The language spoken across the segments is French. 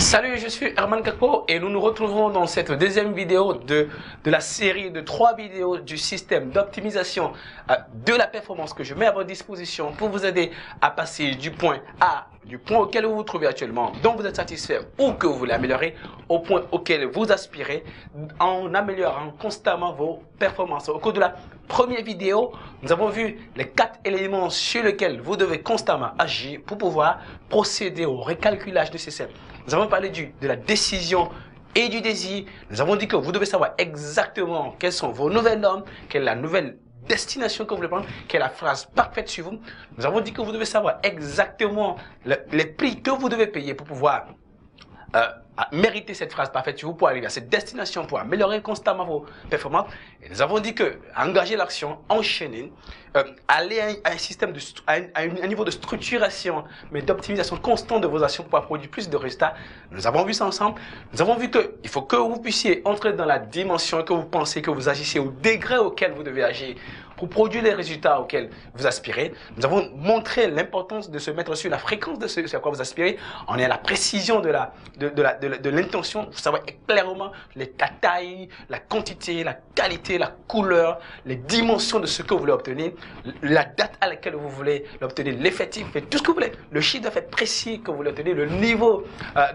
Salut, je suis Herman Kakpo et nous nous retrouvons dans cette deuxième vidéo de la série de 3 vidéos du système d'optimisation de la performance que je mets à votre disposition pour vous aider à passer du point A, du point auquel vous vous trouvez actuellement, dont vous êtes satisfait ou que vous voulez améliorer, au point auquel vous aspirez en améliorant constamment vos performances. Au cours de la première vidéo, nous avons vu les 4 éléments sur lesquels vous devez constamment agir pour pouvoir procéder au récalculage nécessaire. Nous avons parlé de la décision et du désir. Nous avons dit que vous devez savoir exactement quelles sont vos nouvelles normes, quelle est la nouvelle destination que vous voulez prendre, quelle est la phrase parfaite sur vous. Nous avons dit que vous devez savoir exactement les prix que vous devez payer pour pouvoir mériter cette phrase parfaite sur vous, pour arriver à cette destination, pour améliorer constamment vos performances. Et nous avons dit que engager l'action, enchaîner, aller à un système à un niveau de structuration, mais d'optimisation constante de vos actions pour pouvoir produire plus de résultats. Nous avons vu ça ensemble. Nous avons vu qu'il faut que vous puissiez entrer dans la dimension que vous pensez, que vous agissez au degré auquel vous devez agir pour produire les résultats auxquels vous aspirez. Nous avons montré l'importance de se mettre sur la fréquence de ce à quoi vous aspirez. On est à la précision de l'intention, vous savez clairement la taille, la quantité, la qualité, la couleur, les dimensions de ce que vous voulez obtenir, la date à laquelle vous voulez l'obtenir, l'effectif, tout ce que vous voulez, le chiffre d'affaires précis que vous voulez obtenir, le niveau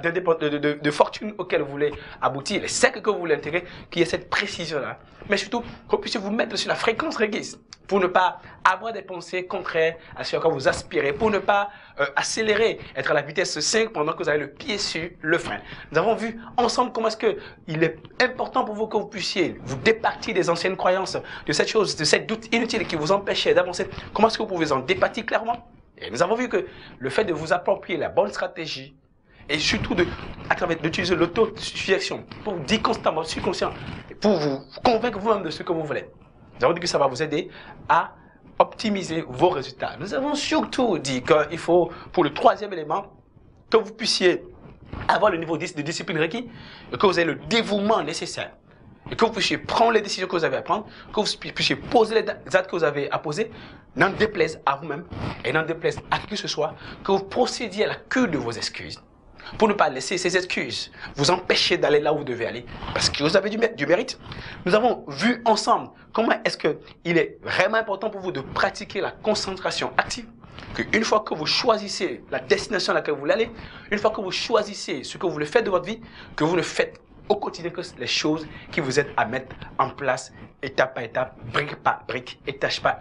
de fortune auquel vous voulez aboutir, les cercles que vous voulez intégrer, qu'il y ait cette précision-là. Mais surtout, que vous puissiez vous mettre sur la fréquence requise pour ne pas avoir des pensées contraires à ce à quoi vous aspirez, pour ne pas accélérer, être à la vitesse 5 pendant que vous avez le pied sur le frein. Nous avons vu ensemble comment est-ce qu'il est important pour vous que vous puissiez vous départir des anciennes croyances, de cette chose, de cette doute inutile qui vous empêchait d'avancer. Comment est-ce que vous pouvez en départir clairement? Et nous avons vu que le fait de vous approprier la bonne stratégie, et surtout d'utiliser l'autosuggestion pour vous dire constamment, subconscient, pour vous convaincre vous-même de ce que vous voulez. Nous avons dit que ça va vous aider à optimiser vos résultats. Nous avons surtout dit qu'il faut, pour le 3e élément, que vous puissiez avoir le niveau de discipline requis, et que vous ayez le dévouement nécessaire, et que vous puissiez prendre les décisions que vous avez à prendre, que vous puissiez poser les actes que vous avez à poser, n'en déplaise à vous-même et n'en déplaise à qui que ce soit, que vous procédiez à la cure de vos excuses, pour ne pas laisser ces excuses vous empêcher d'aller là où vous devez aller, parce que vous avez du mérite. Nous avons vu ensemble comment est-ce qu'il est vraiment important pour vous de pratiquer la concentration active, qu'une fois que vous choisissez la destination à laquelle vous voulez aller, une fois que vous choisissez ce que vous voulez faire de votre vie, que vous ne faites au quotidien que les choses qui vous aident à mettre en place, étape par étape, brique par brique, étage par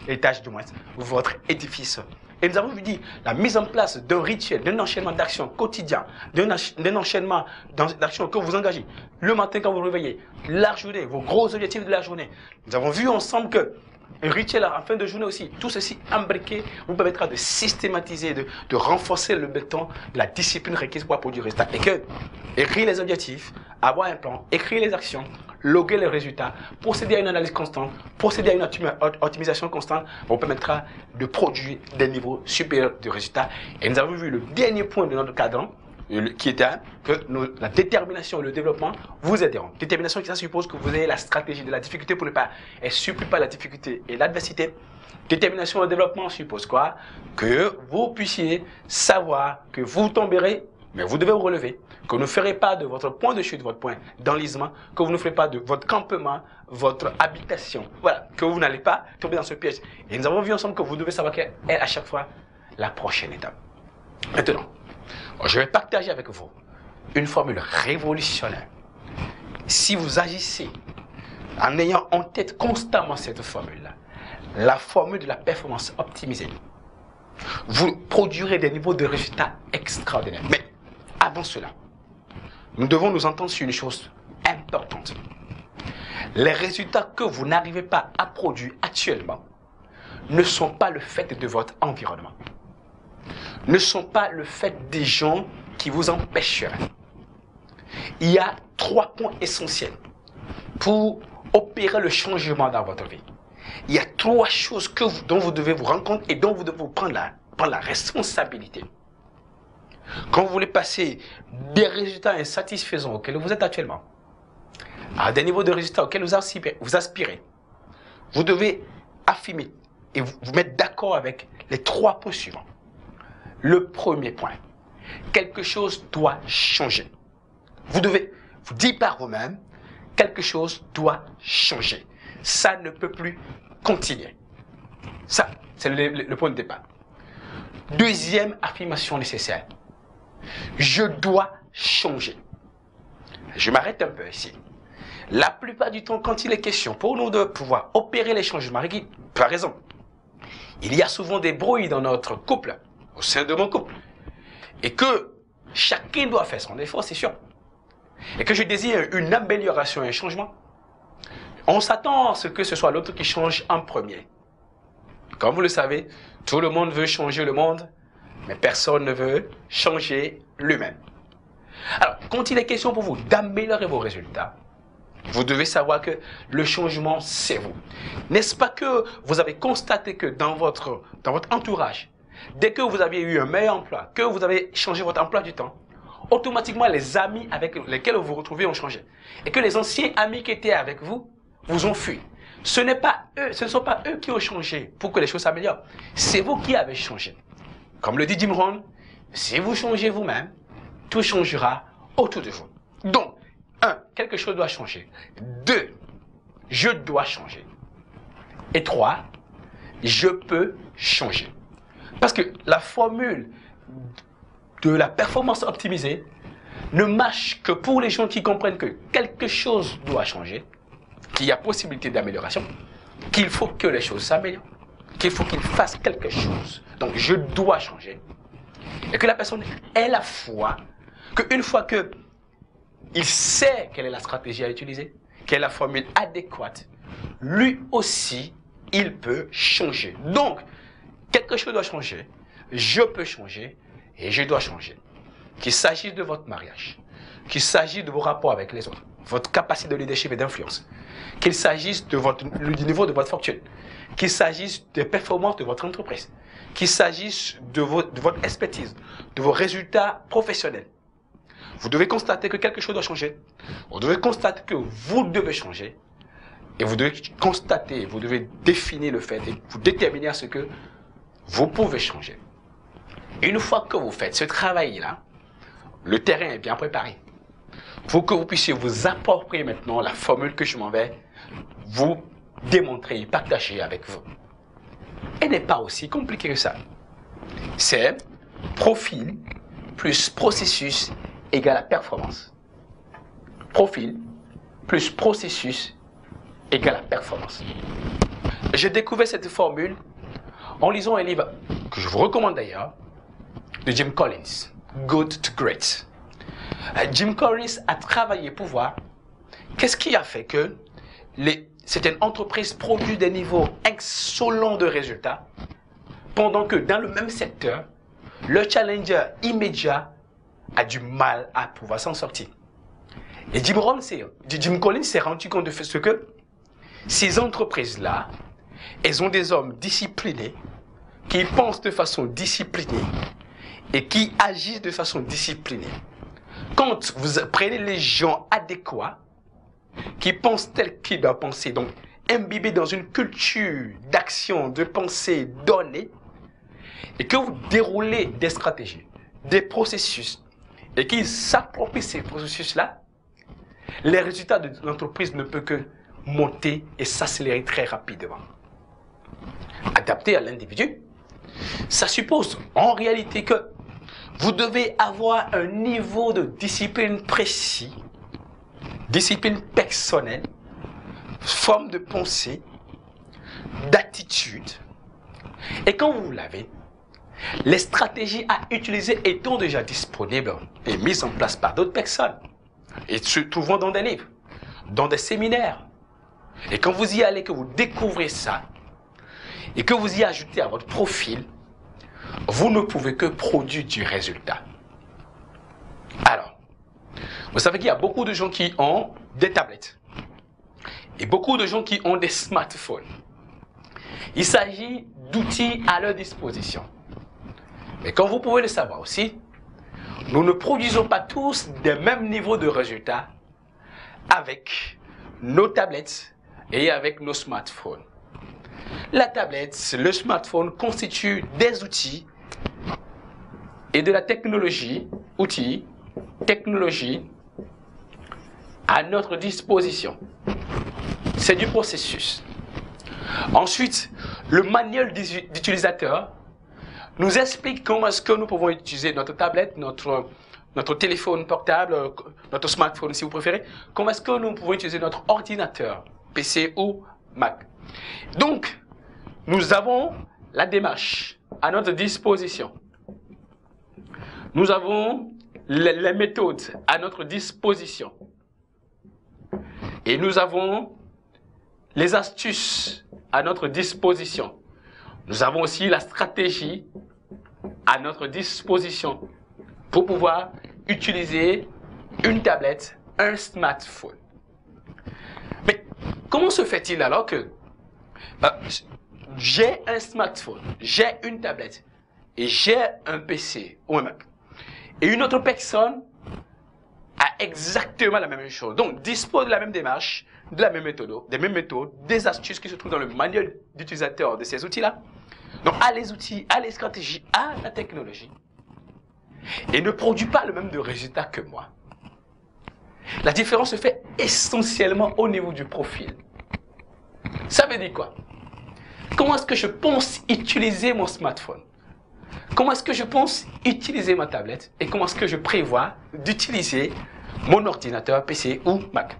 étage du moins, votre édifice. Et nous avons vu dire la mise en place d'un rituel, d'un enchaînement d'actions quotidien, d'un enchaînement d'actions que vous engagez le matin quand vous vous réveillez, la journée, vos gros objectifs de la journée. Nous avons vu ensemble que un rituel en fin de journée aussi, tout ceci imbriqué vous permettra de systématiser, de renforcer le béton de la discipline requise pour produire du résultat. Et que écrire les objectifs, avoir un plan, écrire les actions, loguer les résultats, procéder à une analyse constante, procéder à une optimisation constante, vous permettra de produire des niveaux supérieurs de résultats. Et nous avons vu le dernier point de notre cadran, qui était que la détermination et le développement vous aideront. Détermination qui ça suppose que vous ayez la stratégie de la difficulté pour ne pas être surpris par la difficulté et l'adversité. Détermination et développement suppose quoi? Que vous puissiez savoir que vous tomberez, mais vous devez vous relever, que vous ne ferez pas de votre point de chute, votre point d'enlisement, que vous ne ferez pas de votre campement, votre habitation. Voilà, que vous n'allez pas tomber dans ce piège. Et nous avons vu ensemble que vous devez savoir quelle est à chaque fois la prochaine étape. Maintenant, je vais partager avec vous une formule révolutionnaire. Si vous agissez en ayant en tête constamment cette formule-là, la formule de la performance optimisée, vous produirez des niveaux de résultats extraordinaires. Mais avant cela, nous devons nous entendre sur une chose importante. Les résultats que vous n'arrivez pas à produire actuellement ne sont pas le fait de votre environnement, ne sont pas le fait des gens qui vous empêcheraient. Il y a 3 points essentiels pour opérer le changement dans votre vie. Il y a 3 choses dont vous devez vous rendre compte et dont vous devez vous prendre la responsabilité. Quand vous voulez passer des résultats insatisfaisants auxquels vous êtes actuellement, à des niveaux de résultats auxquels vous aspirez, vous devez affirmer et vous mettre d'accord avec les 3 points suivants. Le premier point, quelque chose doit changer. Vous devez vous dire par vous-même, quelque chose doit changer. Ça ne peut plus continuer. Ça, c'est le point de départ. Deuxième affirmation nécessaire. Je dois changer. Je m'arrête un peu ici. La plupart du temps, quand il est question pour nous de pouvoir opérer les changements, par exemple, il y a souvent des brouilles dans notre couple, au sein de mon couple, et que chacun doit faire son effort, c'est sûr, et que je désire une amélioration et un changement, on s'attend à ce que ce soit l'autre qui change en premier. Comme vous le savez, tout le monde veut changer le monde, mais personne ne veut changer lui-même. Alors, quand il est question pour vous d'améliorer vos résultats, vous devez savoir que le changement, c'est vous. N'est-ce pas que vous avez constaté que dans votre entourage, dès que vous aviez eu un meilleur emploi, que vous avez changé votre emploi du temps, automatiquement les amis avec lesquels vous vous retrouvez ont changé. Et que les anciens amis qui étaient avec vous, vous ont fui. Ce ne sont pas eux qui ont changé pour que les choses s'améliorent. C'est vous qui avez changé. Comme le dit Jim Rohn, si vous changez vous-même, tout changera autour de vous. Donc, 1. Quelque chose doit changer. 2. Je dois changer. Et 3. Je peux changer. Parce que la formule de la performance optimisée ne marche que pour les gens qui comprennent que quelque chose doit changer, qu'il y a possibilité d'amélioration, qu'il faut que les choses s'améliorent, qu'il faut qu'ils fassent quelque chose. Donc, je dois changer. Et que la personne ait la foi qu'une fois que il sait quelle est la stratégie à utiliser, quelle est la formule adéquate, lui aussi, il peut changer. Donc, quelque chose doit changer, je peux changer et je dois changer. Qu'il s'agisse de votre mariage, qu'il s'agisse de vos rapports avec les autres, votre capacité de leadership et d'influence, qu'il s'agisse du niveau de votre fortune, qu'il s'agisse des performances de votre entreprise, qu'il s'agisse de votre expertise, de vos résultats professionnels. Vous devez constater que quelque chose doit changer. Vous devez constater que vous devez changer. Et vous devez constater, vous devez définir le fait et vous déterminer à ce que vous pouvez changer. Et une fois que vous faites ce travail-là, le terrain est bien préparé. Pour que vous puissiez vous approprier maintenant la formule que je m'en vais vous démontrer et partager avec vous. Elle n'est pas aussi compliquée que ça. C'est profil plus processus égale à performance. Profil plus processus égale à performance. J'ai découvert cette formule en lisant un livre que je vous recommande d'ailleurs, de Jim Collins, Good to Great. Jim Collins a travaillé pour voir qu'est-ce qui a fait que certaines entreprises produisent des niveaux excellents de résultats, pendant que dans le même secteur, le challenger immédiat a du mal à pouvoir s'en sortir. Et Jim Collins s'est rendu compte de ce que ces entreprises-là, elles ont des hommes disciplinés, qui pensent de façon disciplinée et qui agissent de façon disciplinée. Quand vous prenez les gens adéquats, qui pensent tel qu'ils doivent penser, donc imbibés dans une culture d'action, de pensée donnée, et que vous déroulez des stratégies, des processus, et qu'ils s'approprient ces processus-là, les résultats de l'entreprise ne peuvent que monter et s'accélérer très rapidement. Adapté à l'individu, ça suppose en réalité que vous devez avoir un niveau de discipline précis, discipline personnelle, forme de pensée, d'attitude. Et quand vous l'avez, les stratégies à utiliser étant déjà disponibles et mises en place par d'autres personnes, et se trouvant dans des livres, dans des séminaires. Et quand vous y allez, que vous découvrez ça, et que vous y ajoutez à votre profil, vous ne pouvez que produire du résultat. Alors, vous savez qu'il y a beaucoup de gens qui ont des tablettes et beaucoup de gens qui ont des smartphones. Il s'agit d'outils à leur disposition. Mais comme vous pouvez le savoir aussi, nous ne produisons pas tous des mêmes niveaux de résultats avec nos tablettes et avec nos smartphones. La tablette, le smartphone constituent des outils et de la technologie, outils, technologie à notre disposition. C'est du processus. Ensuite, le manuel d'utilisateur nous explique comment est-ce que nous pouvons utiliser notre tablette, notre téléphone portable, notre smartphone si vous préférez. Comment est-ce que nous pouvons utiliser notre ordinateur, PC ou Mac. Donc, nous avons la démarche à notre disposition. Nous avons les méthodes à notre disposition. Et nous avons les astuces à notre disposition. Nous avons aussi la stratégie à notre disposition pour pouvoir utiliser une tablette, un smartphone. Mais comment se fait-il alors que j'ai un smartphone, j'ai une tablette et j'ai un PC ou un Mac et une autre personne a exactement la même chose, donc dispose de la même démarche, de la même méthode, des mêmes méthodes, des astuces qui se trouvent dans le manuel d'utilisateur de ces outils-là. Donc, a les outils, a les stratégies, a la technologie et ne produit pas le même de résultat que moi. La différence se fait essentiellement au niveau du profil. Ça veut dire quoi? Comment est-ce que je pense utiliser mon smartphone? Comment est-ce que je pense utiliser ma tablette? Et comment est-ce que je prévois d'utiliser mon ordinateur, PC ou Mac?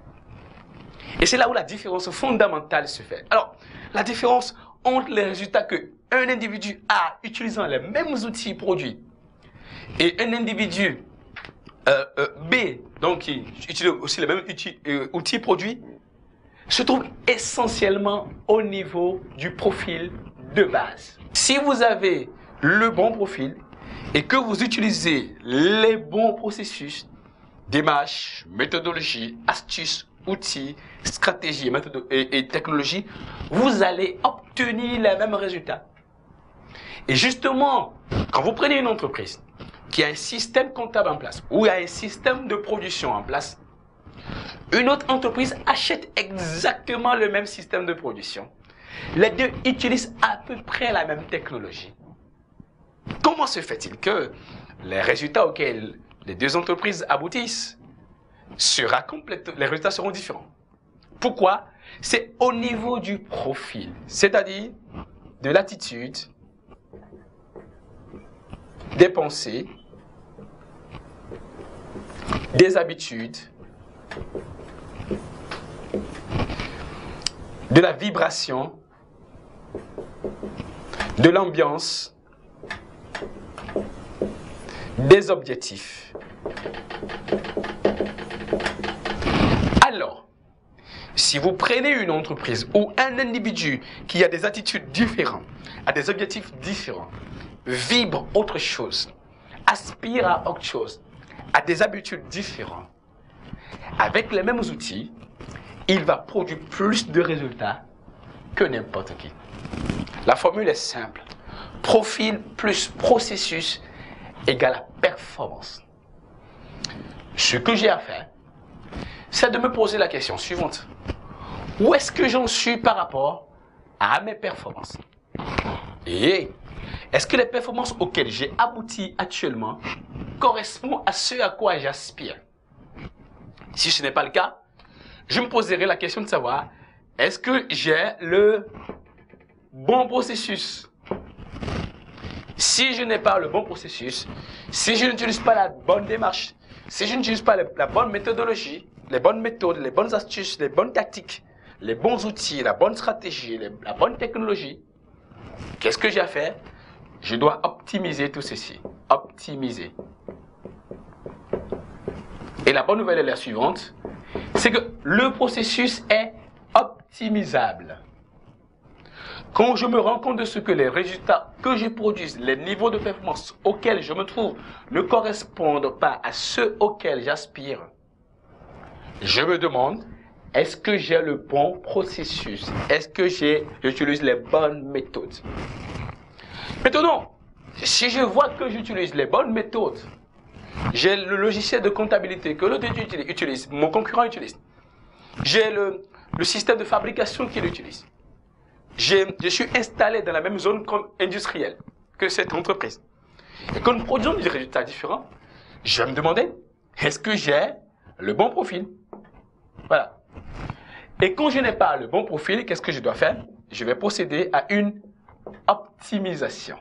Et c'est là où la différence fondamentale se fait. Alors, la différence entre les résultats qu'un individu a utilisant les mêmes outils produits et un individu B, donc qui utilise aussi les mêmes outils produits, se trouve essentiellement au niveau du profil de base. Si vous avez le bon profil et que vous utilisez les bons processus, démarches, méthodologies, astuces, outils, stratégies et technologies, vous allez obtenir les mêmes résultats. Et justement, quand vous prenez une entreprise qui a un système comptable en place ou a un système de production en place, une autre entreprise achète exactement le même système de production. Les deux utilisent à peu près la même technologie. Comment se fait-il que les résultats auxquels les deux entreprises aboutissent les résultats seront différents? Pourquoi? C'est au niveau du profil, c'est-à-dire de l'attitude, des pensées, des habitudes, de la vibration, de l'ambiance, des objectifs. Alors, si vous prenez une entreprise ou un individu qui a des attitudes différentes, a des objectifs différents, vibre autre chose, aspire à autre chose, a des habitudes différentes, avec les mêmes outils, il va produire plus de résultats que n'importe qui. La formule est simple. Profil plus processus égale performance. Ce que j'ai à faire, c'est de me poser la question suivante. Où est-ce que j'en suis par rapport à mes performances? Et est-ce que les performances auxquelles j'ai abouti actuellement correspondent à ce à quoi j'aspire? Si ce n'est pas le cas, je me poserai la question de savoir, est-ce que j'ai le bon processus? Si je n'ai pas le bon processus, si je n'utilise pas la bonne démarche, si je n'utilise pas la bonne méthodologie, les bonnes méthodes, les bonnes astuces, les bonnes tactiques, les bons outils, la bonne stratégie, la bonne technologie, qu'est-ce que j'ai à faire? Je dois optimiser tout ceci. Optimiser. Et la bonne nouvelle est la suivante, c'est que le processus est optimisable. Quand je me rends compte de ce que les résultats que je produis, les niveaux de performance auxquels je me trouve ne correspondent pas à ceux auxquels j'aspire, je me demande, est-ce que j'ai le bon processus? Est-ce que j'utilise les bonnes méthodes? Maintenant, si je vois que j'utilise les bonnes méthodes, j'ai le logiciel de comptabilité que l'autre utilise, mon concurrent utilise, j'ai le système de fabrication qu'il utilise, je suis installé dans la même zone industrielle que cette entreprise. Et quand nous produisons des résultats différents, je vais me demander, est-ce que j'ai le bon profil? Voilà. Et quand je n'ai pas le bon profil, qu'est-ce que je dois faire? Je vais procéder à une optimisation.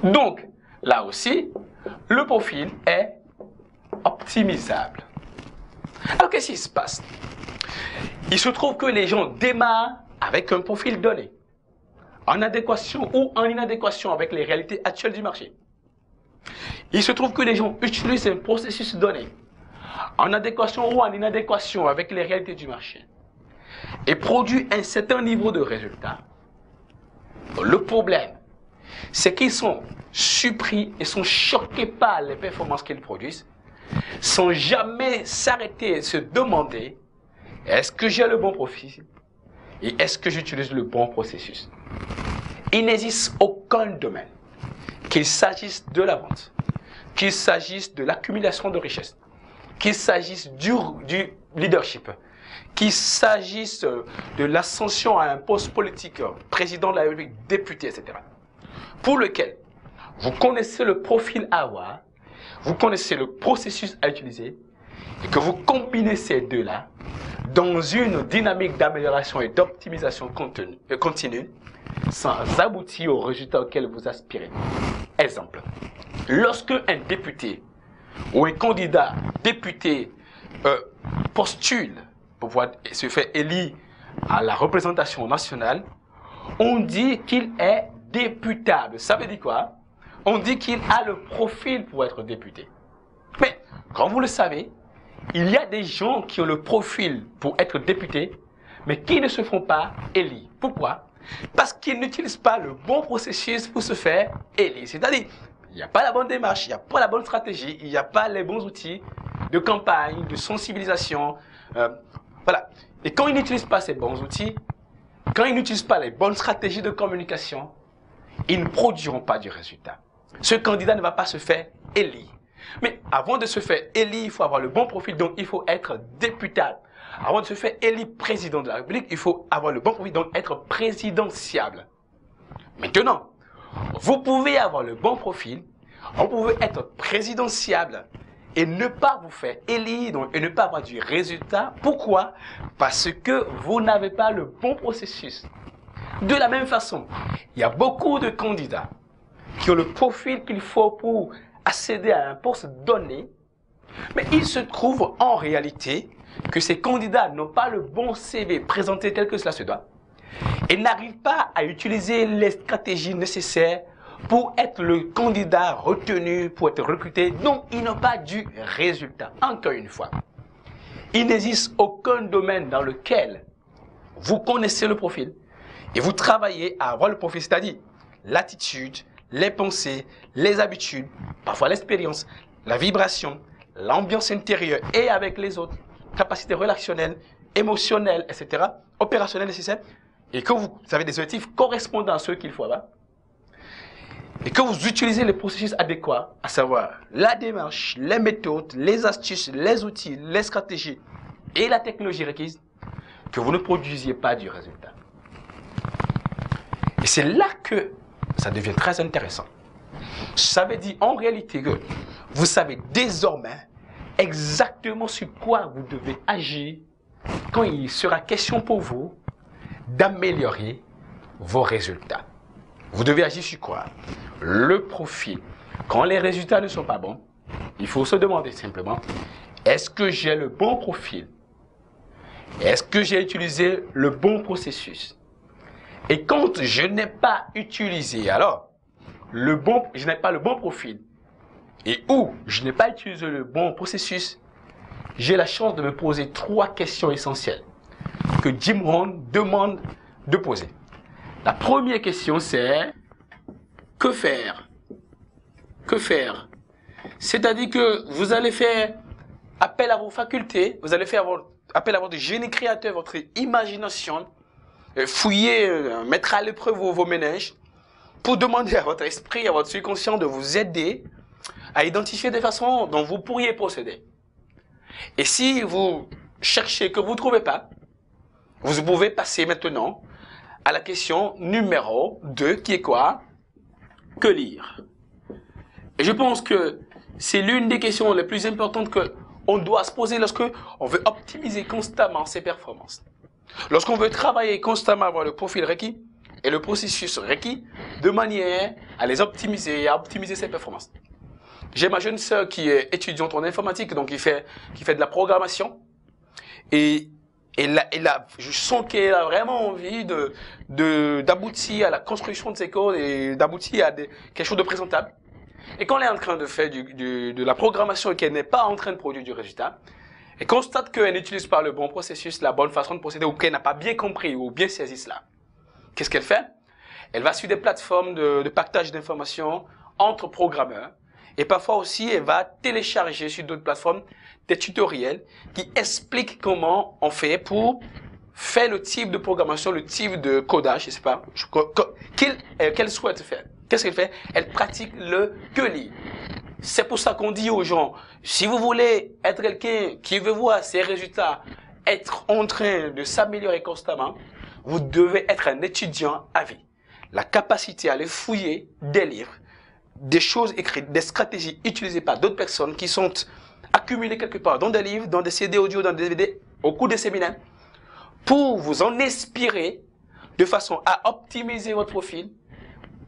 Donc, là aussi, le profil est optimisable. Alors, qu'est-ce qui se passe? Il se trouve que les gens démarrent avec un profil donné, en adéquation ou en inadéquation avec les réalités actuelles du marché. Il se trouve que les gens utilisent un processus donné, en adéquation ou en inadéquation avec les réalités du marché, et produisent un certain niveau de résultats. Le problème, c'est qu'ils sont surpris et sont choqués par les performances qu'ils produisent, sans jamais s'arrêter et se demander, est-ce que j'ai le bon profil et est-ce que j'utilise le bon processus? Il n'existe aucun domaine, qu'il s'agisse de la vente, qu'il s'agisse de l'accumulation de richesses, qu'il s'agisse du leadership, qu'il s'agisse de l'ascension à un poste politique, président de la République, député, etc., pour lequel vous connaissez le profil à avoir, vous connaissez le processus à utiliser, et que vous combinez ces deux-là dans une dynamique d'amélioration et d'optimisation continue, sans aboutir au résultat auquel vous aspirez. Exemple, lorsque un député ou un candidat député postule pour pouvoir se faire élire à la représentation nationale, on dit qu'il est députable. Ça veut dire quoi? On dit qu'il a le profil pour être député. Mais, comme vous le savez, il y a des gens qui ont le profil pour être député, mais qui ne se font pas élire. Pourquoi? Parce qu'ils n'utilisent pas le bon processus pour se faire élire. C'est-à-dire, il n'y a pas la bonne démarche, il n'y a pas la bonne stratégie, il n'y a pas les bons outils de campagne, de sensibilisation. Voilà. Et quand ils n'utilisent pas ces bons outils, quand ils n'utilisent pas les bonnes stratégies de communication, ils ne produiront pas du résultat. Ce candidat ne va pas se faire élire. Mais avant de se faire élire, il faut avoir le bon profil, donc il faut être députable. Avant de se faire élire président de la République, il faut avoir le bon profil, donc être présidentiable. Maintenant, vous pouvez avoir le bon profil, vous pouvez être présidentiable et ne pas vous faire élire, donc, et ne pas avoir du résultat. Pourquoi? Parce que vous n'avez pas le bon processus. De la même façon, il y a beaucoup de candidats qui ont le profil qu'il faut pour accéder à un poste donné, mais il se trouve en réalité que ces candidats n'ont pas le bon CV présenté tel que cela se doit et n'arrivent pas à utiliser les stratégies nécessaires pour être le candidat retenu, pour être recruté, donc ils n'ont pas du résultat. Encore une fois, il n'existe aucun domaine dans lequel vous connaissez le profil et vous travaillez à avoir le profil, c'est-à-dire l'attitude, les pensées, les habitudes, parfois l'expérience, la vibration, l'ambiance intérieure et avec les autres, capacités relationnelles, émotionnelles, etc., opérationnelles nécessaires, et que vous avez des objectifs correspondant à ceux qu'il faut avoir, et que vous utilisez les processus adéquats, à savoir la démarche, les méthodes, les astuces, les outils, les stratégies et la technologie requise, que vous ne produisiez pas du résultat. Et c'est là que ça devient très intéressant. Ça veut dire en réalité que vous savez désormais exactement sur quoi vous devez agir quand il sera question pour vous d'améliorer vos résultats. Vous devez agir sur quoi? Le profil. Quand les résultats ne sont pas bons, il faut se demander simplement, est-ce que j'ai le bon profil? Est-ce que j'ai utilisé le bon processus? Et quand je n'ai pas utilisé, alors, je n'ai pas le bon profil, et où je n'ai pas utilisé le bon processus, j'ai la chance de me poser 3 questions essentielles que Jim Rohn demande de poser. La première question, c'est que faire? Que faire? C'est-à-dire que vous allez faire appel à vos facultés, vous allez faire appel à votre génie créateur, votre imagination, fouiller, mettre à l'épreuve vos méninges pour demander à votre esprit, à votre subconscient de vous aider à identifier des façons dont vous pourriez procéder. Et si vous cherchez que vous ne trouvez pas, vous pouvez passer maintenant à la question numéro 2 qui est quoi? que lire? Et je pense que c'est l'une des questions les plus importantes qu'on doit se poser lorsque on veut optimiser constamment ses performances. Lorsqu'on veut travailler constamment avoir le profil requis et le processus requis de manière à les optimiser et à optimiser ses performances. J'ai ma jeune sœur qui est étudiante en informatique, donc qui fait de la programmation. Et je sens qu'elle a vraiment envie d'aboutir à la construction de ses codes et d'aboutir à quelque chose de présentable. Et quand elle est en train de faire de la programmation et qu'elle n'est pas en train de produire du résultat, elle constate qu'elle n'utilise pas le bon processus, la bonne façon de procéder, ou qu'elle n'a pas bien compris ou bien saisi cela. Qu'est-ce qu'elle fait? Elle va sur des plateformes de partage d'informations entre programmeurs. Et parfois aussi, elle va télécharger sur d'autres plateformes des tutoriels qui expliquent comment on fait pour faire le type de programmation, le type de codage, je sais pas, qu'elle souhaite faire. Qu'est-ce qu'elle fait? Elle pratique le que lire. C'est pour ça qu'on dit aux gens, si vous voulez être quelqu'un qui veut voir ses résultats être en train de s'améliorer constamment, vous devez être un étudiant à vie. La capacité à aller fouiller des livres, des choses écrites, des stratégies utilisées par d'autres personnes qui sont accumulées quelque part dans des livres, dans des CD audio, dans des DVD, au cours des séminaires, pour vous en inspirer de façon à optimiser votre profil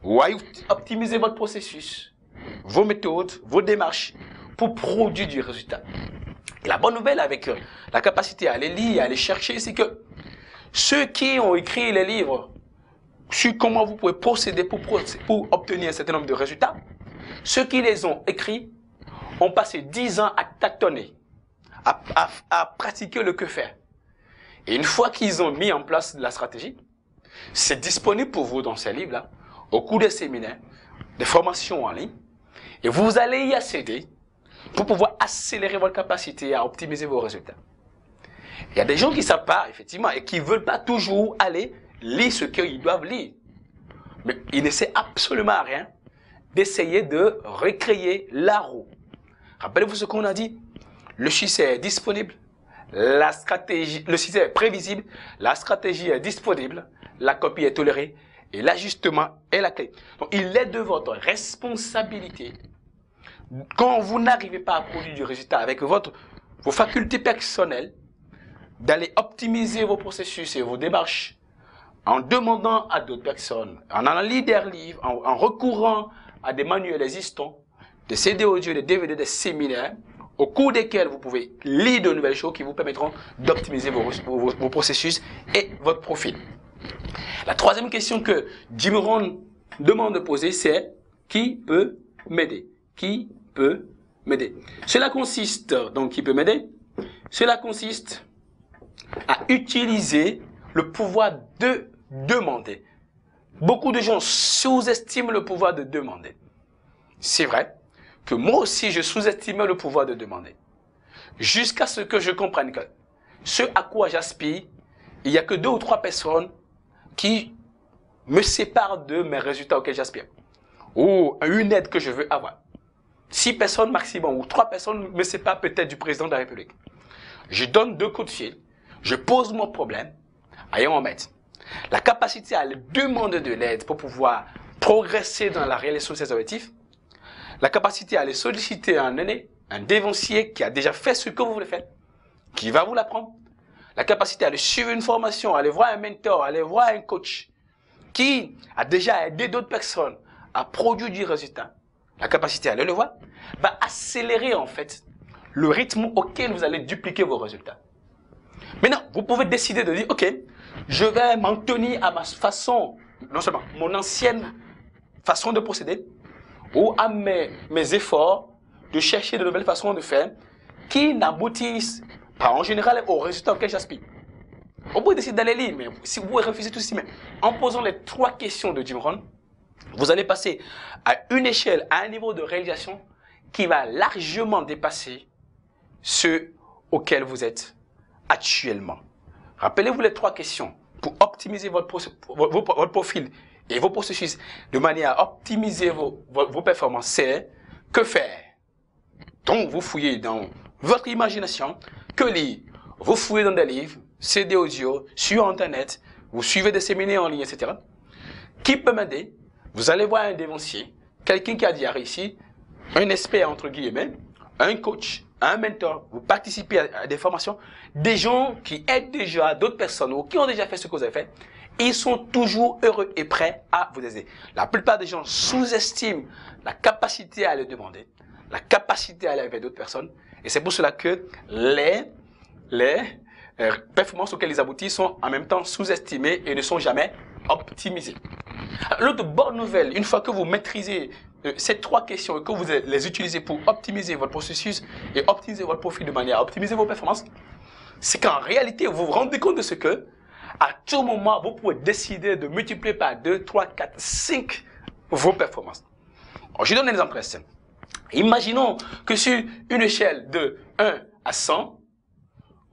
ou à optimiser votre processus, vos méthodes, vos démarches pour produire du résultat. Et la bonne nouvelle avec la capacité à aller lire, à aller chercher, c'est que ceux qui ont écrit les livres sur comment vous pouvez procéder pour obtenir un certain nombre de résultats, ceux qui les ont écrits ont passé 10 ans à tâtonner, à pratiquer le que faire. Et une fois qu'ils ont mis en place la stratégie, c'est disponible pour vous dans ces livres-là, au cours des séminaires, des formations en ligne, et vous allez y accéder pour pouvoir accélérer votre capacité à optimiser vos résultats. Il y a des gens qui ne savent pas, effectivement, et qui ne veulent pas toujours aller lire ce qu'ils doivent lire. Mais ils n'essaient absolument rien d'essayer de recréer la roue. Rappelez-vous ce qu'on a dit. Le succès est disponible, le succès est prévisible, la stratégie est disponible, la copie est tolérée et l'ajustement est la clé. Donc, il est de votre responsabilité, quand vous n'arrivez pas à produire du résultat avec vos facultés personnelles, d'aller optimiser vos processus et vos démarches en demandant à d'autres personnes, en allant lire des livres, en recourant à des manuels existants, des CD audio, des DVD, des séminaires, au cours desquels vous pouvez lire de nouvelles choses qui vous permettront d'optimiser vos processus et votre profil. La troisième question que Jim Rohn demande de poser, c'est qui peut m'aider? Qui peut m'aider? Cela consiste, donc qui peut m'aider? Cela consiste à utiliser le pouvoir de demander. Beaucoup de gens sous-estiment le pouvoir de demander. C'est vrai que moi aussi je sous-estimais le pouvoir de demander. Jusqu'à ce que je comprenne que ce à quoi j'aspire, il n'y a que 2 ou 3 personnes qui me séparent de mes résultats auxquels j'aspire. Ou une aide que je veux avoir. 6 personnes maximum ou 3 personnes me séparent peut-être du président de la République. Je donne 2 coups de fil, je pose mon problème, allez on m'aide. La capacité à demander de l'aide pour pouvoir progresser dans la réalisation de ses objectifs, la capacité à aller solliciter un aîné, un dévancier qui a déjà fait ce que vous voulez faire, qui va vous l'apprendre, la capacité à aller suivre une formation, aller voir un mentor, aller voir un coach, qui a déjà aidé d'autres personnes à produire du résultat, la capacité à aller le voir, va accélérer en fait le rythme auquel vous allez dupliquer vos résultats. Maintenant, vous pouvez décider de dire, ok, je vais m'en tenir à ma façon, non seulement mon ancienne façon de procéder, ou à mes efforts de chercher de nouvelles façons de faire qui n'aboutissent pas en général aux résultats auxquels j'aspire. On peut décider d'aller lire, mais si vous refusez tout ceci, mais en posant les 3 questions de Jim Rohn, vous allez passer à une échelle, à un niveau de réalisation qui va largement dépasser ceux auxquels vous êtes actuellement. Rappelez-vous les 3 questions pour optimiser votre profil et vos processus de manière à optimiser vos performances. C'est que faire? Donc, vous fouillez dans votre imagination. Que lire? Vous fouillez dans des livres, CD audio, sur Internet, vous suivez des séminaires en ligne, etc. Qui peut m'aider? Vous allez voir un dévancier quelqu'un qui a déjà réussi, un expert entre guillemets, un coach, un mentor, vous participez à des formations, des gens qui aident déjà d'autres personnes ou qui ont déjà fait ce que vous avez fait, ils sont toujours heureux et prêts à vous aider. La plupart des gens sous-estiment la capacité à les demander, la capacité à aller vers d'autres personnes, et c'est pour cela que les performances auxquelles ils aboutissent sont en même temps sous-estimées et ne sont jamais optimisées. L'autre bonne nouvelle, une fois que vous maîtrisez ces 3 questions et que vous les utilisez pour optimiser votre processus et optimiser votre profil de manière à optimiser vos performances, c'est qu'en réalité, vous vous rendez compte de ce que, à tout moment, vous pouvez décider de multiplier par 2, 3, 4, 5 vos performances. Alors, je donne un exemple très simple. Imaginons que sur une échelle de 1 à 100,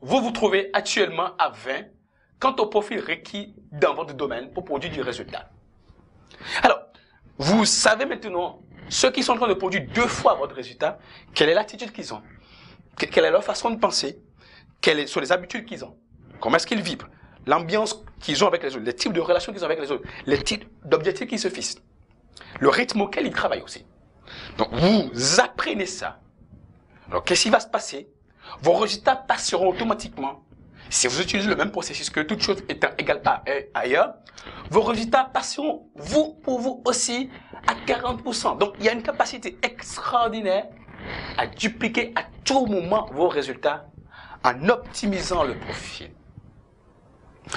vous vous trouvez actuellement à 20 quant au profil requis dans votre domaine pour produire du résultat. Alors, vous savez maintenant, ceux qui sont en train de produire 2 fois votre résultat, quelle est l'attitude qu'ils ont, quelle est leur façon de penser, quelles sont les habitudes qu'ils ont, comment est-ce qu'ils vibrent, l'ambiance qu'ils ont avec les autres, les types de relations qu'ils ont avec les autres, les types d'objectifs qu'ils se fixent, le rythme auquel ils travaillent aussi. Donc, vous apprenez ça. Alors, qu'est-ce qui va se passer? Vos résultats passeront automatiquement. Si vous utilisez le même processus que toute chose étant égale par ailleurs, vos résultats passeront pour vous aussi à 40%. Donc, il y a une capacité extraordinaire à dupliquer à tout moment vos résultats en optimisant le profil.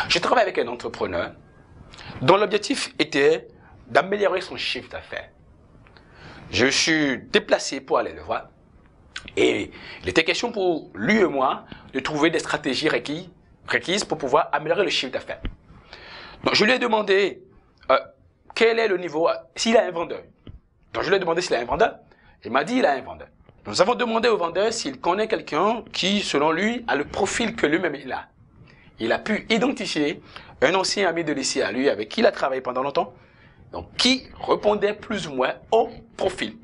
Je travaille avec un entrepreneur dont l'objectif était d'améliorer son chiffre d'affaires. Je suis déplacé pour aller le voir. Et il était question pour lui et moi de trouver des stratégies requises pour pouvoir améliorer le chiffre d'affaires. Donc, je lui ai demandé quel est le niveau, s'il a un vendeur. Donc, je lui ai demandé s'il a un vendeur. Il m'a dit qu'il a un vendeur. Nous avons demandé au vendeur s'il connaît quelqu'un qui, selon lui, a le profil que lui-même il a. Il a pu identifier un ancien ami de lycée à lui avec qui il a travaillé pendant longtemps, donc qui répondait plus ou moins au profil.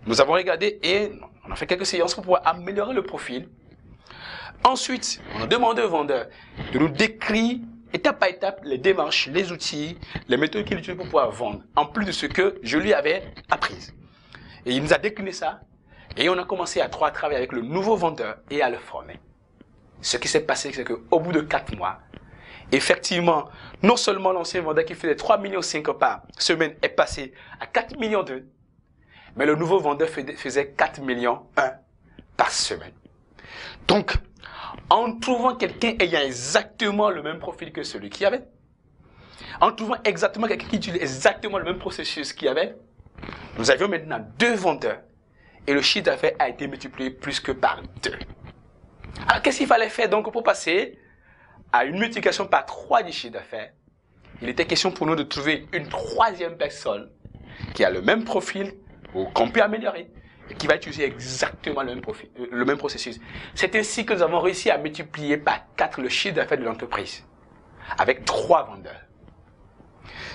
Nous avons regardé et on a fait quelques séances pour pouvoir améliorer le profil. Ensuite, on a demandé au vendeur de nous décrire étape par étape les démarches, les outils, les méthodes qu'il utilise pour pouvoir vendre, en plus de ce que je lui avais appris. Et il nous a décliné ça et on a commencé à travailler avec le nouveau vendeur et à le former. Ce qui s'est passé, c'est qu'au bout de 4 mois, effectivement, non seulement l'ancien vendeur qui faisait 3,5 millions par semaine est passé à 4,2 millions, mais le nouveau vendeur faisait 4,1 millions par semaine. Donc, en trouvant quelqu'un ayant exactement le même profil que celui qu'il y avait, en trouvant exactement quelqu'un qui utilise exactement le même processus qu'il y avait, nous avions maintenant 2 vendeurs et le chiffre d'affaires a été multiplié plus que par 2. Alors, qu'est-ce qu'il fallait faire donc pour passer à une multiplication par 3 du chiffre d'affaires? Il était question pour nous de trouver une 3e personne qui a le même profil ou qu'on peut améliorer et qui va utiliser exactement le même processus. C'est ainsi que nous avons réussi à multiplier par 4 le chiffre d'affaires de l'entreprise avec 3 vendeurs.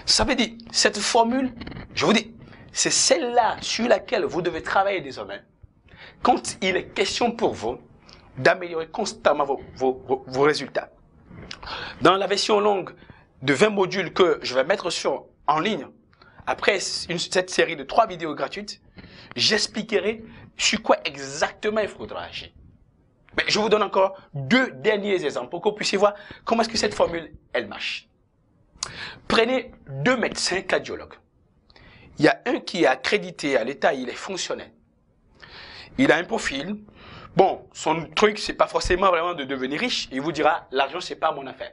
Ça veut dire, cette formule, je vous dis, c'est celle-là sur laquelle vous devez travailler désormais quand il est question pour vous d'améliorer constamment vos résultats. Dans la version longue de 20 modules que je vais mettre en ligne, après cette série de 3 vidéos gratuites, j'expliquerai sur quoi exactement il faudra agir. Mais je vous donne encore 2 derniers exemples pour que vous puissiez voir comment est-ce que cette formule, elle marche. Prenez 2 médecins cardiologues. Il y a un qui est accrédité à l'État, il est fonctionnaire. Il a un profil. Bon, son truc, c'est pas forcément vraiment de devenir riche. Il vous dira, l'argent, c'est pas mon affaire.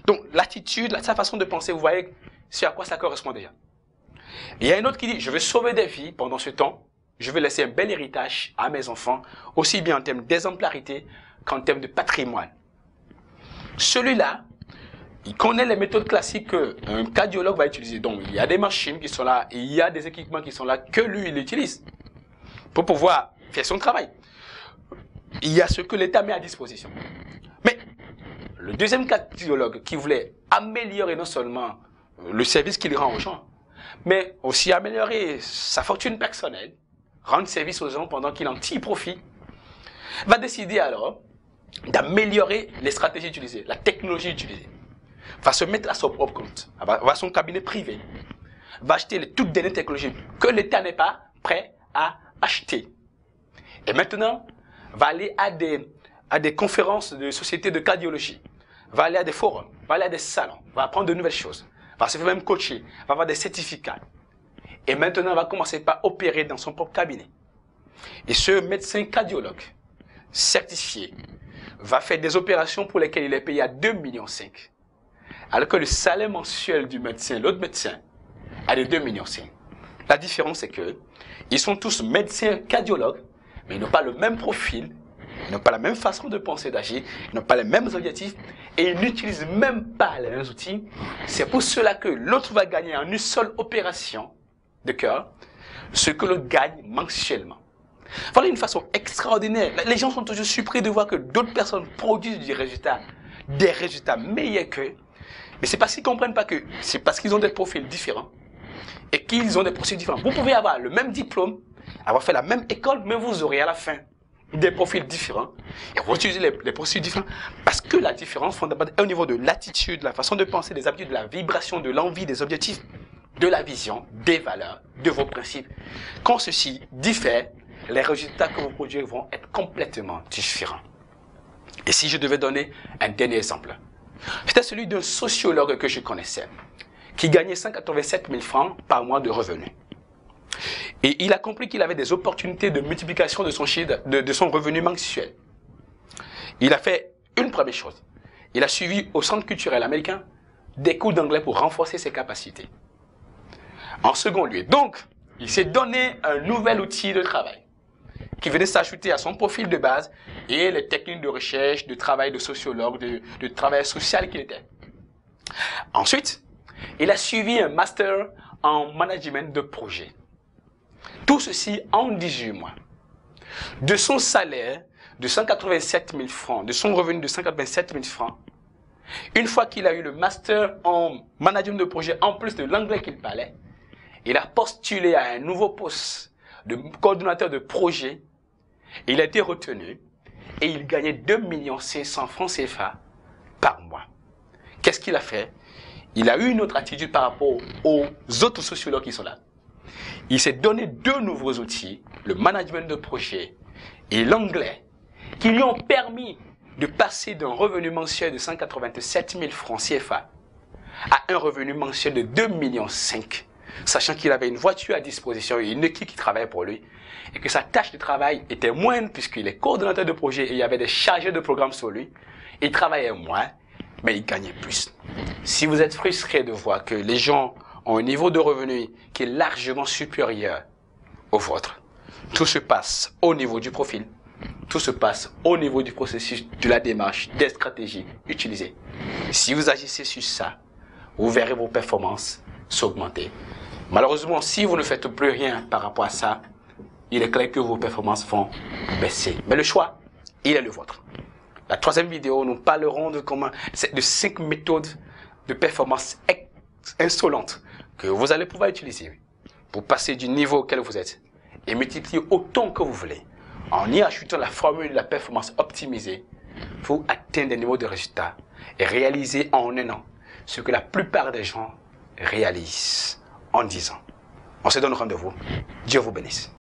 Donc, l'attitude, sa façon de penser, vous voyez, c'est à quoi ça correspond déjà. Il y a un autre qui dit, je vais sauver des vies pendant ce temps. Je vais laisser un bel héritage à mes enfants, aussi bien en termes d'exemplarité qu'en termes de patrimoine. Celui-là, il connaît les méthodes classiques qu'un cardiologue va utiliser. Donc, il y a des machines qui sont là, et il y a des équipements qui sont là que lui, il utilise pour pouvoir faire son travail. Il y a ce que l'État met à disposition. Mais le deuxième cardiologue qui voulait améliorer non seulement le service qu'il rend aux gens, mais aussi améliorer sa fortune personnelle, rendre service aux gens pendant qu'il en tire profit, va décider alors d'améliorer les stratégies utilisées, la technologie utilisée. Va se mettre à son propre compte, va à son cabinet privé, va acheter les toutes dernières technologies que l'État n'est pas prêt à acheter. Et maintenant, va aller à des conférences de sociétés de cardiologie, va aller à des forums, va aller à des salons, va apprendre de nouvelles choses, va se faire même coacher, va avoir des certificats. Et maintenant, va commencer par opérer dans son propre cabinet. Et ce médecin cardiologue certifié va faire des opérations pour lesquelles il est payé à 2,5 millions. Alors que le salaire mensuel du médecin, l'autre médecin, a de 2,5 millions. La différence, c'est que ils sont tous médecins cardiologues, mais ils n'ont pas le même profil, ils n'ont pas la même façon de penser, d'agir, ils n'ont pas les mêmes objectifs et ils n'utilisent même pas les mêmes outils. C'est pour cela que l'autre va gagner en une seule opération de cœur ce que l'autre gagne mensuellement. Voilà une façon extraordinaire. Les gens sont toujours surpris de voir que d'autres personnes produisent des résultats meilleurs qu'eux. Mais c'est parce qu'ils ne comprennent pas que c'est parce qu'ils ont des profils différents et qu'ils ont des profils différents. Vous pouvez avoir le même diplôme, avoir fait la même école, mais vous aurez à la fin des profils différents. Et vous utilisez les profils différents parce que la différence fondamentale est au niveau de l'attitude, la façon de penser, des habitudes, de la vibration, de l'envie, des objectifs, de la vision, des valeurs, de vos principes. Quand ceci diffère, les résultats que vous produisez vont être complètement différents. Et si je devais donner un dernier exemple, c'était celui d'un sociologue que je connaissais, qui gagnait 187 000 francs par mois de revenus. Et il a compris qu'il avait des opportunités de multiplication de son chiffre, de son revenu mensuel. Il a fait une première chose. Il a suivi au Centre culturel américain des cours d'anglais pour renforcer ses capacités. En second lieu, donc, il s'est donné un nouvel outil de travail qui venait s'ajouter à son profil de base et les techniques de recherche, de travail de sociologue, de travail social qu'il était. Ensuite, il a suivi un master en management de projet. Tout ceci en 18 mois. De son salaire de 187 000 francs, de son revenu de 187 000 francs, une fois qu'il a eu le master en management de projet, en plus de l'anglais qu'il parlait, il a postulé à un nouveau poste de coordonnateur de projet. Il a été retenu et il gagnait 2 500 000 francs CFA par mois. Qu'est-ce qu'il a fait? Il a eu une autre attitude par rapport aux autres sociologues qui sont là. Il s'est donné deux nouveaux outils, le management de projet et l'anglais, qui lui ont permis de passer d'un revenu mensuel de 187 000 francs CFA à un revenu mensuel de 2,5 millions, sachant qu'il avait une voiture à disposition et une équipe qui travaillait pour lui, et que sa tâche de travail était moindre puisqu'il est coordonnateur de projet et il y avait des chargés de programme sur lui. Il travaillait moins, mais il gagnait plus. Si vous êtes frustré de voir que les gens ont un niveau de revenu qui est largement supérieur au vôtre, tout se passe au niveau du profil, tout se passe au niveau du processus, de la démarche, des stratégies utilisées. Si vous agissez sur ça, vous verrez vos performances s'augmenter. Malheureusement, si vous ne faites plus rien par rapport à ça, il est clair que vos performances vont baisser. Mais le choix, il est le vôtre. La troisième vidéo, nous parlerons de 5 méthodes de performance insolentes que vous allez pouvoir utiliser pour passer du niveau auquel vous êtes et multiplier autant que vous voulez en y ajoutant la formule de la performance optimisée pour atteindre des niveaux de résultats et réaliser en un an ce que la plupart des gens réalisent en 10 ans. On se donne rendez-vous. Dieu vous bénisse.